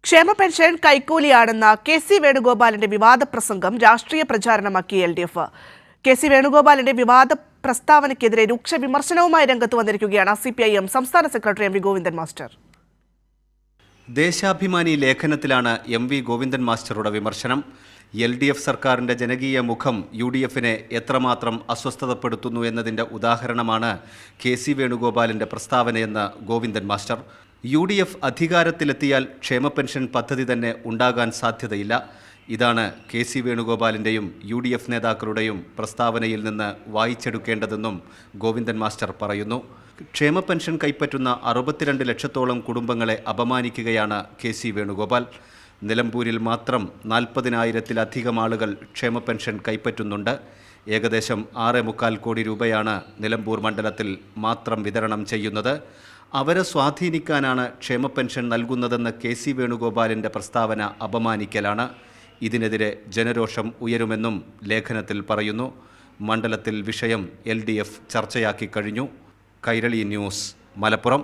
ക്ഷേമ pension കൈക്കൂലിയാണെന്ന K C. വേണുഗോപാലിന്റെ വിവാദ പ്രസംഗം രാഷ്ട്രീയ പ്രചാരണമാക്കി എൽ.ഡി.എഫ്. കെ.സി. വേണുഗോപാലിന്റെ വിവാദ പ്രസ്താവനയ്ക്കെതിരെ രൂക്ഷ വിമർശനവുമായി രംഗത്ത് വന്നിരിക്കുകയാണ് CPIM സംസ്ഥാന secretary M.V. Govindan master. Deshabhimani ലേഖനത്തിലാണ് M.V. ഗോവിന്ദൻ മാസ്റ്ററുടെ വിമർശനം. LDF സർക്കാരിന്റെ ജനകീയ മുഖം UDFനെ എത്രമാത്രം അസ്വസ്ഥതപ്പെടുത്തുന്നു എന്നതിൻ്റെ ഉദാഹരണമാണ് കെ.സി. വേണുഗോപാലിന്റെ പ്രസ്താവനയെന്ന് ഗോവിന്ദൻ മാസ്റ്റർ. UDF അധികാരത്തിലെത്തിയാൽ ക്ഷേമ പെൻഷൻ പദ്ധതി തന്നെ ഉണ്ടാകാൻ സാധ്യതയില്ല. ഇതാണ് കെ.സി. വേണുഗോപാലിൻ്റെയും UDF നേതാക്കളുടെയും പ്രസ്താവനയിൽ നിന്ന് വായിച്ചെടുക്കേണ്ടതെന്നും ഗോവിന്ദൻ മാസ്റ്റർ പറയുന്നു. ക്ഷേമ പെൻഷൻ കൈപ്പറ്റുന്ന 62 ലക്ഷത്തോളം കുടുംബങ്ങളെ അപമാനിക്കുകയാണ് കെ.സി. വേണുഗോപാൽ. നിലമ്പൂരിൽ മാത്രം 40,000-ലധികം ആളുകൾ ക്ഷേമ പെൻഷൻ കൈപ്പറ്റുന്നുണ്ട്. ഏകദേശം 6.25 കോടി രൂപയാണ് നിലമ്പൂർ മണ്ഡലത്തിൽ മാത്രം വിതരണം ചെയ്യുന്നത്. അവരെ സ്വാധീനിക്കാനാണ് ക്ഷേമ പെൻഷൻ നൽകുന്നതെന്ന കെ.സി. വേണുഗോപാലിൻ്റെ പ്രസ്താവന അപമാനിക്കലാണ്. ഇതിനെതിരെ ജനരോഷം ഉയരുമെന്നും ലേഖനത്തിൽ പറയുന്നു. മണ്ഡലത്തിൽ വിഷയം LDF ചർച്ചയാക്കി കഴിഞ്ഞു. കൈരളി ന്യൂസ്, മലപ്പുറം.